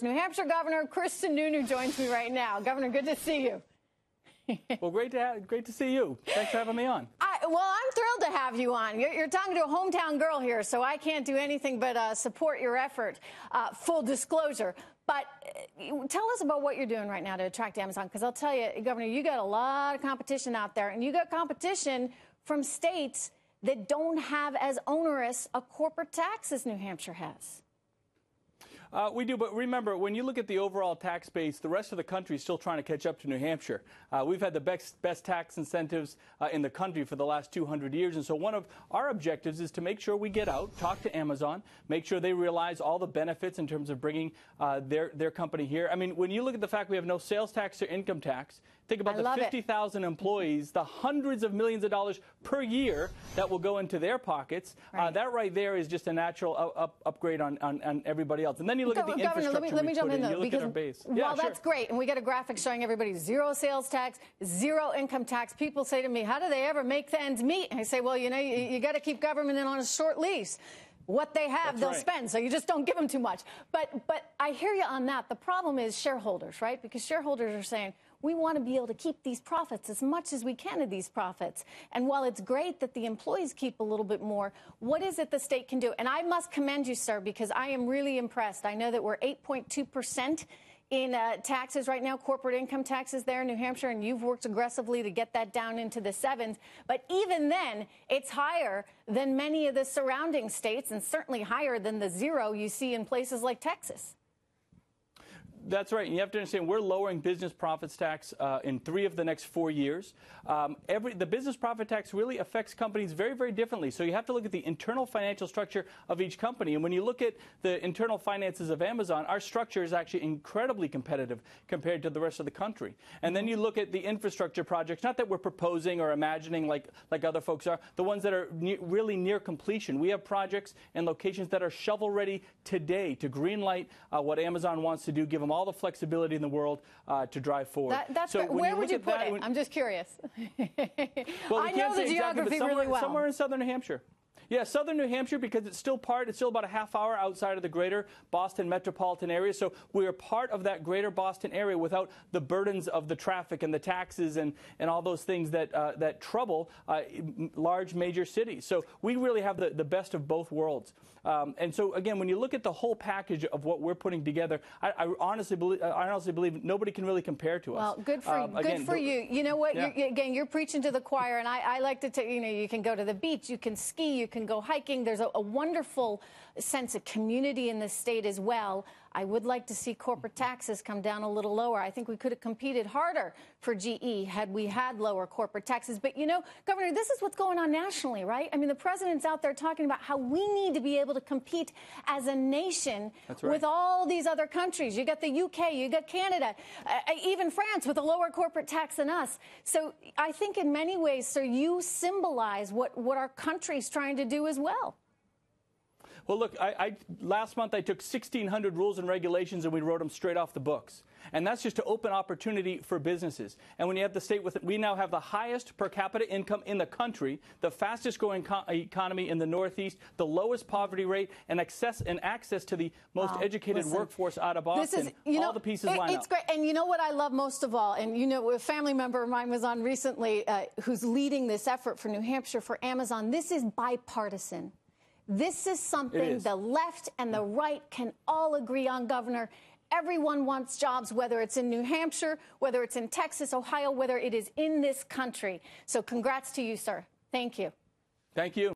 New Hampshire Governor Chris Sununu joins me right now. Governor, good to see you. Well, great to see you. Thanks for having me on. Well, I'm thrilled to have you on. You're talking to a hometown girl here, so I can't do anything but support your effort. Full disclosure. But tell us about what you're doing right now to attract Amazon, because I'll tell you, Governor, you got a lot of competition out there, and you got competition from states that don't have as onerous a corporate tax as New Hampshire has. We do, but remember, when you look at the overall tax base, the rest of the country is still trying to catch up to New Hampshire. We've had the best tax incentives in the country for the last 200 years, and so one of our objectives is to make sure we get out, talk to Amazon, make sure they realize all the benefits in terms of bringing their company here. I mean, when you look at the fact we have no sales tax or income tax, think about the 50,000 employees, the hundreds of millions of dollars per year that will go into their pockets. Right. That right there is just a natural upgrade on everybody else. And then you look at the infrastructure let me jump in, though, because, at our base. Well, that's great. And we got a graphic showing everybody zero sales tax, zero income tax. People say to me, how do they ever make the ends meet? And I say, well, you know, you got to keep government in on a short lease. What they have, they'll spend, so you just don't give them too much. But I hear you on that. The problem is shareholders, right? Because shareholders are saying, we want to be able to keep these profits as much as we can of these profits. And while it's great that the employees keep a little bit more, what is it the state can do? And I must commend you, sir, because I am really impressed. I know that we're 8.2% in taxes right now, corporate income taxes there in New Hampshire, and you've worked aggressively to get that down into the 7s. But even then, it's higher than many of the surrounding states and certainly higher than the 0 you see in places like Texas. That's right. And you have to understand, we're lowering business profits tax in 3 of the next 4 years. The business profit tax really affects companies very, very differently. So you have to look at the internal financial structure of each company. And when you look at the internal finances of Amazon, our structure is actually incredibly competitive compared to the rest of the country. And then you look at the infrastructure projects, not that we're proposing or imagining like other folks are, the ones that are really near completion. We have projects and locations that are shovel-ready today to greenlight what Amazon wants to do, give them all the flexibility in the world to drive forward. That's so where would you put it? I'm just curious. Well, I know the geography really well. Somewhere in southern New Hampshire. Yeah, southern New Hampshire, because it's still about a half hour outside of the greater Boston metropolitan area. So we are part of that greater Boston area without the burdens of the traffic and the taxes and all those things that trouble large major cities. So we really have the best of both worlds. And so, again, when you look at the whole package of what we're putting together, I honestly believe nobody can really compare to us. Well, good for you. You know what? Yeah. You're preaching to the choir, and I like to tell you, you can go to the beach, you can ski, you can go hiking. There's a wonderful sense of community in the state as well. I would like to see corporate taxes come down a little lower. I think we could have competed harder for GE had we had lower corporate taxes. But, you know, Governor, this is what's going on nationally, right? I mean, the president's out there talking about how we need to be able to compete as a nation with all these other countries. You got the UK, you got Canada, even France with a lower corporate tax than us. So I think in many ways, sir, you symbolize what our country's trying to do as well. Well, look, last month I took 1,600 rules and regulations and we wrote them straight off the books. And that's just to open opportunity for businesses. And when you have the state with it, we now have the highest per capita income in the country, the fastest growing economy in the Northeast, the lowest poverty rate, and access to the most educated workforce out of Boston. All the pieces line up. It's great. And you know what I love most of all? And you know, a family member of mine was on recently who's leading this effort for New Hampshire for Amazon. This is bipartisan. This is something the left and the right can all agree on, Governor. Everyone wants jobs, whether it's in New Hampshire, whether it's in Texas, Ohio, whether it is in this country. So congrats to you, sir. Thank you. Thank you.